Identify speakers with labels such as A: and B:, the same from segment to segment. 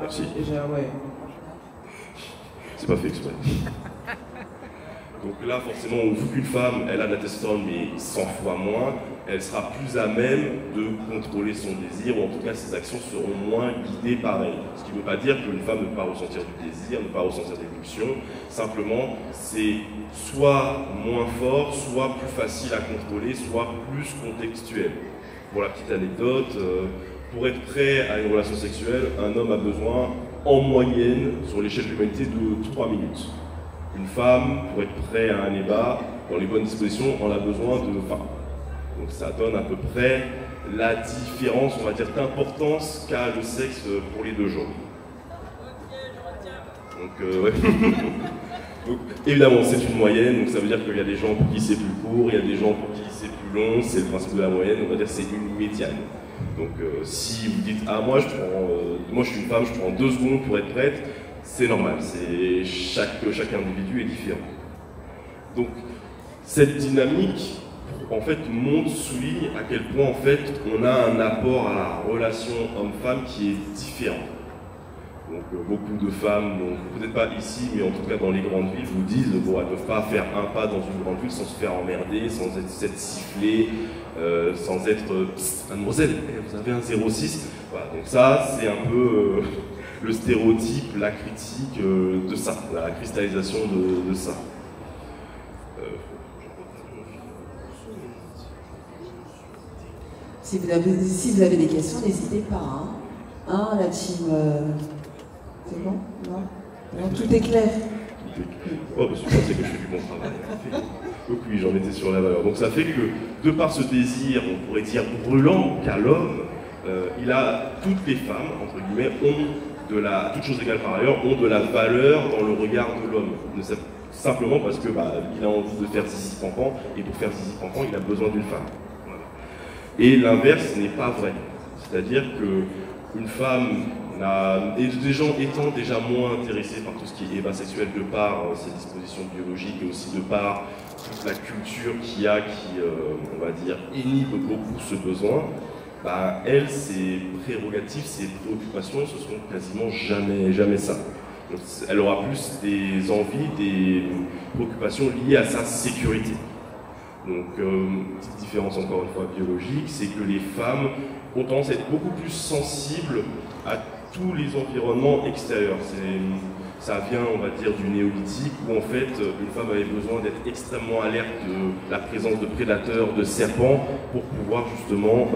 A: Merci.
B: Déjà, ouais.
A: C'est pas fait exprès. Donc là, forcément, vu qu'une femme, elle a de la testostérone, mais 100 fois moins, elle sera plus à même de contrôler son désir, ou en tout cas, ses actions seront moins guidées par elle. Ce qui ne veut pas dire qu'une femme ne peut pas ressentir du désir, ne peut pas ressentir des pulsions. Simplement, c'est soit moins fort, soit plus facile à contrôler, soit plus contextuel. Pour la petite anecdote, pour être prêt à une relation sexuelle, un homme a besoin, en moyenne, sur l'échelle de l'humanité, de 3 minutes. Une femme, pour être prêt à un ébat, dans les bonnes dispositions, on a besoin de 20. Donc ça donne à peu près la différence, on va dire, d'importance qu'a le sexe pour les deux genres. Donc, ouais. Donc, évidemment, c'est une moyenne, donc ça veut dire qu'il y a des gens pour qui c'est plus court, il y a des gens pour qui c'est plus long, c'est le principe de la moyenne, on va dire que c'est une médiane. Donc si vous dites « Ah, moi je suis une femme, je prends 2 secondes pour être prête », c'est normal, chaque individu est différent. Donc cette dynamique, en fait, souligne à quel point, en fait, on a un apport à la relation homme-femme qui est différent. Donc beaucoup de femmes, peut-être pas ici, mais en tout cas dans les grandes villes, vous disent bon, elles ne peuvent pas faire un pas dans une grande ville sans se faire emmerder, sans être sifflée, sans être mademoiselle, vous avez un 06. Voilà, donc ça, c'est un peu le stéréotype, la critique de ça, la cristallisation de ça.
B: Si vous avez des questions, n'hésitez pas. Hein, la team. C'est bon? Non? Non, tout est clair.
A: Oh, parce que je pensais que je fais du bon travail. Donc oui, j'en étais sur la valeur. Donc ça fait que, de par ce désir, on pourrait dire brûlant qu'a l'homme, toutes les femmes, entre guillemets, toutes choses égales par ailleurs, ont de la valeur dans le regard de l'homme. Simplement parce que il a envie de faire zizi pampan, et pour faire zizi pampan, il a besoin d'une femme. Voilà. Et l'inverse n'est pas vrai. C'est-à-dire qu'une femme, et des gens étant déjà moins intéressés par tout ce qui est ébat sexuel de par ses dispositions biologiques et aussi de par toute la culture qu'il y a qui, on va dire, inhibe beaucoup ce besoin, elle, ses prérogatives, ses préoccupations, ce seront quasiment jamais ça. Donc, elle aura plus des envies, des préoccupations liées à sa sécurité. Donc, petite différence encore une fois biologique, c'est que les femmes ont tendance à être beaucoup plus sensibles à tous les environnements extérieurs. Ça vient, on va dire, du néolithique où en fait une femme avait besoin d'être extrêmement alerte de la présence de prédateurs, de serpents, pour pouvoir justement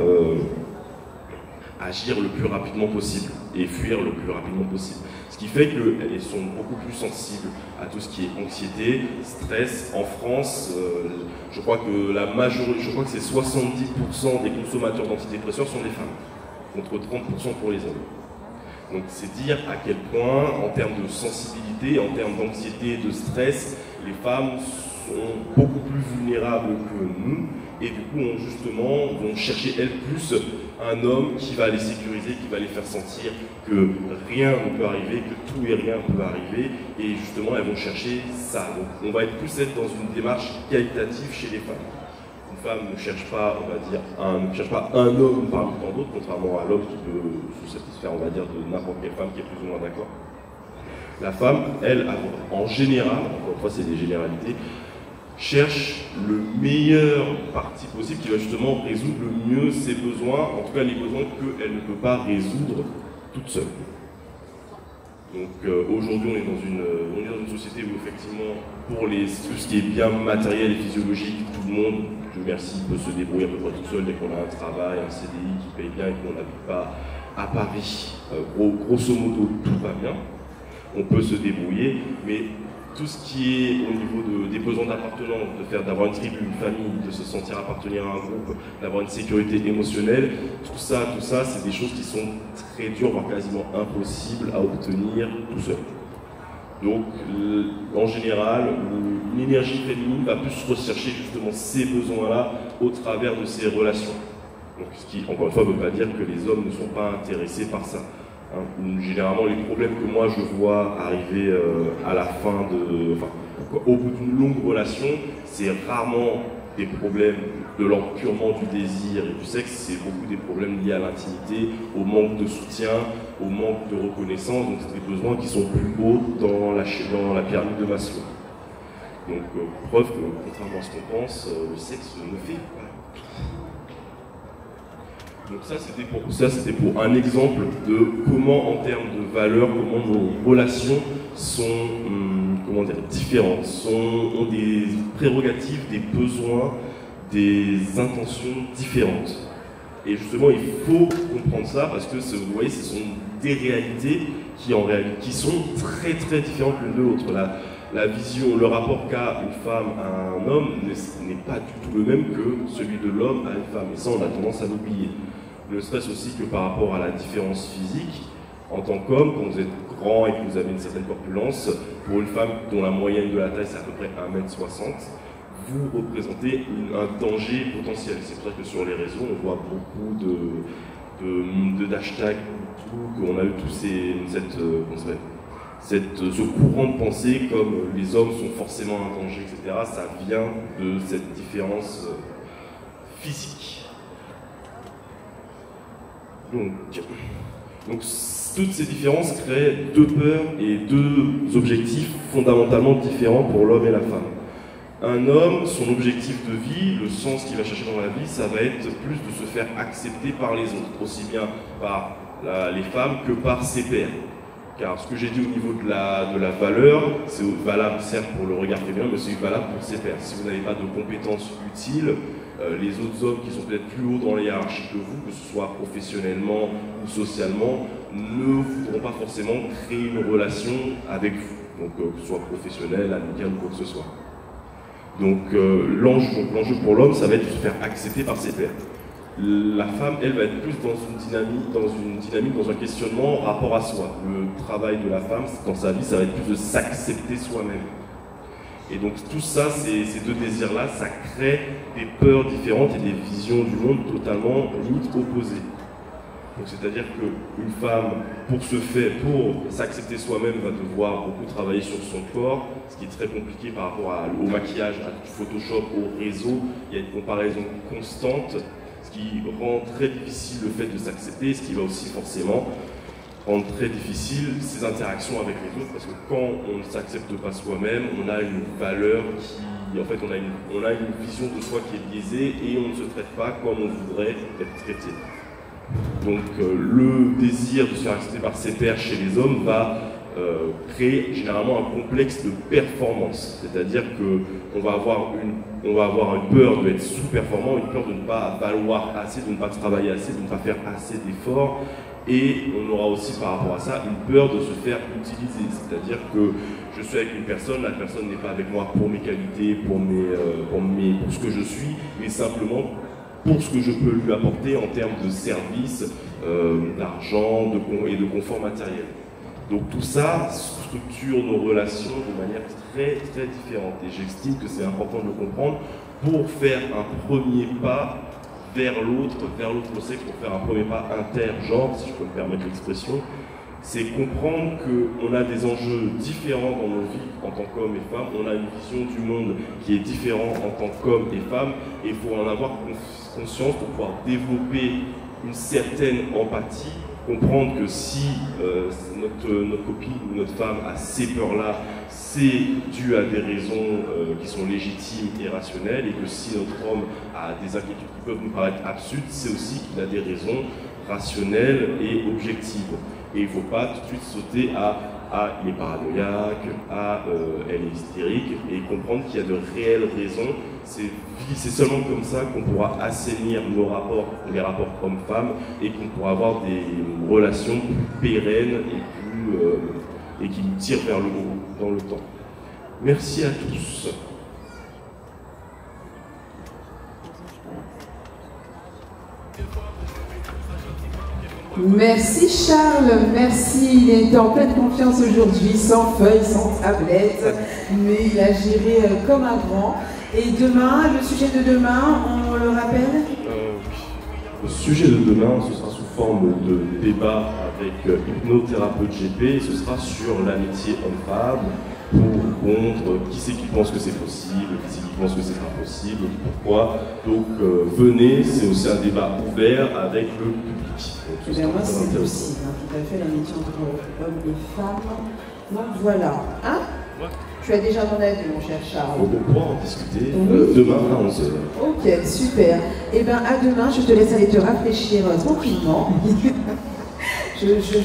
A: agir le plus rapidement possible et fuir le plus rapidement possible. Ce qui fait qu'elles sont beaucoup plus sensibles à tout ce qui est anxiété, stress. En France, je crois que c'est 70% des consommateurs d'antidépresseurs sont des femmes, contre 30% pour les hommes. Donc c'est dire à quel point, en termes de sensibilité, en termes d'anxiété, de stress, les femmes sont beaucoup plus vulnérables que nous, et du coup vont chercher elles plus un homme qui va les sécuriser, qui va les faire sentir que rien ne peut arriver, que tout et rien peut arriver, et justement elles vont chercher ça. Donc on va plus être dans une démarche qualitative chez les femmes. Une femme ne cherche pas, on va dire, un homme parmi tant d'autres, contrairement à l'homme qui peut se satisfaire, on va dire, de n'importe quelle femme qui est plus ou moins d'accord. La femme, elle, en général, encore une fois c'est des généralités, cherche le meilleur parti possible qui va justement résoudre le mieux ses besoins, en tout cas les besoins qu'elle ne peut pas résoudre toute seule. Donc aujourd'hui on est dans une société où effectivement pour tout ce qui est bien matériel et physiologique, tout le monde, Dieu merci, peut se débrouiller à peu près tout seul dès qu'on a un travail, un CDI qui paye bien et qu'on n'habite pas à Paris. Grosso modo tout va bien, on peut se débrouiller, mais tout ce qui est au niveau des besoins d'appartenance, d'avoir une tribu, une famille, de se sentir appartenir à un groupe, d'avoir une sécurité émotionnelle, tout ça, c'est des choses qui sont très dures, voire quasiment impossibles à obtenir tout seul. Donc, en général, une énergie féminine va plus rechercher justement ces besoins-là au travers de ces relations. Donc, ce qui, encore une fois, ne veut pas dire que les hommes ne sont pas intéressés par ça. Généralement, les problèmes que moi je vois arriver à la fin au bout d'une longue relation, c'est rarement des problèmes de l'ordre purement du désir et du sexe, c'est beaucoup des problèmes liés à l'intimité, au manque de soutien, au manque de reconnaissance, donc c'est des besoins qui sont plus hauts dans la pyramide de Maslow. Donc preuve que, contrairement à ce qu'on pense, le sexe ne fait pas tout. Donc ça c'était pour un exemple de comment, en termes de valeurs, comment nos relations sont différentes, ont des prérogatives, des besoins, des intentions différentes. Et justement, il faut comprendre ça parce que, vous voyez, ce sont des réalités qui sont très très différentes l'une de l'autre. La vision, le rapport qu'a une femme à un homme n'est pas du tout le même que celui de l'homme à une femme. Et ça, on a tendance à l'oublier. Ne serait-ce aussi que par rapport à la différence physique, en tant qu'homme, quand vous êtes grand et que vous avez une certaine corpulence, pour une femme dont la moyenne de la taille c'est à peu près 1m60, vous représentez un danger potentiel. C'est pour ça que sur les réseaux, on voit beaucoup d'hashtags, qu'on a eu tous ce courant de pensée comme les hommes sont forcément un danger, etc. Ça vient de cette différence physique. Donc, toutes ces différences créent deux peurs et deux objectifs fondamentalement différents pour l'homme et la femme. Un homme, son objectif de vie, le sens qu'il va chercher dans la vie, ça va être plus de se faire accepter par les autres, aussi bien par les femmes que par ses pairs. Car ce que j'ai dit au niveau de la valeur, c'est valable certes pour le regard féminin, mais c'est valable pour ses pairs. Si vous n'avez pas de compétences utiles, les autres hommes qui sont peut-être plus hauts dans la hiérarchie que vous, que ce soit professionnellement ou socialement, ne voudront pas forcément créer une relation avec vous, donc que ce soit professionnel, amical ou quoi que ce soit. Donc l'enjeu pour l'homme, ça va être de se faire accepter par ses pairs. La femme, elle, va être plus dans une dynamique, dans un questionnement rapport à soi. Le travail de la femme, dans sa vie, ça va être plus de s'accepter soi-même. Et donc tout ça, ces deux désirs-là, ça crée des peurs différentes et des visions du monde totalement limite opposées. Donc c'est-à-dire qu'une femme, pour s'accepter soi-même, va devoir beaucoup travailler sur son corps, ce qui est très compliqué par rapport au maquillage, à Photoshop, au réseau. Il y a une comparaison constante, ce qui rend très difficile le fait de s'accepter, ce qui va aussi forcément rendre très difficile ses interactions avec les autres, parce que quand on ne s'accepte pas soi-même, on a une valeur en fait, on a une vision de soi qui est biaisée et on ne se traite pas comme on voudrait être traité. Donc le désir de se faire accepter par ses pairs chez les hommes va créer généralement un complexe de performance, c'est-à-dire qu'on va avoir une peur d'être sous-performant, une peur de ne pas valoir assez, de ne pas travailler assez, de ne pas faire assez d'efforts. Et on aura aussi par rapport à ça une peur de se faire utiliser, c'est-à-dire que je suis avec une personne, la personne n'est pas avec moi pour mes qualités, pour ce que je suis, mais simplement pour ce que je peux lui apporter en termes de services, d'argent et de confort matériel. Donc tout ça structure nos relations de manière très très différente et j'estime que c'est important de le comprendre pour faire un premier pas vers l'autre sexe, pour faire un premier pas intergenre, si je peux me permettre l'expression, c'est comprendre qu'on a des enjeux différents dans nos vies en tant qu'hommes et femmes, on a une vision du monde qui est différente en tant qu'hommes et femmes, et il faut en avoir conscience pour pouvoir développer une certaine empathie, comprendre que si notre copine ou notre femme a ces peurs-là, c'est dû à des raisons qui sont légitimes et rationnelles, et que si notre homme a des inquiétudes qui peuvent nous paraître absurdes, c'est aussi qu'il a des raisons rationnelles et objectives. Et il ne faut pas tout de suite sauter à il est paranoïaque, elle est hystérique, et comprendre qu'il y a de réelles raisons. C'est seulement comme ça qu'on pourra assainir les rapports hommes-femmes, et qu'on pourra avoir des relations plus pérennes et qui nous tirent vers le haut dans le temps. Merci à tous.
B: Merci Charles, merci. Il était en pleine confiance aujourd'hui, sans feuilles, sans tablette, mais il a géré comme avant. Et demain, le sujet de demain, on le rappelle?
A: Le sujet de demain, ce sera sous forme de débat avec hypnothérapeute GP, et ce sera sur l'amitié homme-femme, pour ou contre, qui c'est qui pense que c'est possible, qui c'est qui pense que c'est impossible. Pourquoi? Donc venez, c'est aussi un débat ouvert avec le public.
B: Donc, moi, c'est possible, hein, tout à fait, l'amitié entre hommes et femmes. Donc voilà. Hein? Ouais. Tu as déjà mon avis, mon cher Charles.
A: On pourra en discuter demain à 11h.
B: Ok, super. Eh bien, à demain, je te laisse aller te rafraîchir tranquillement. je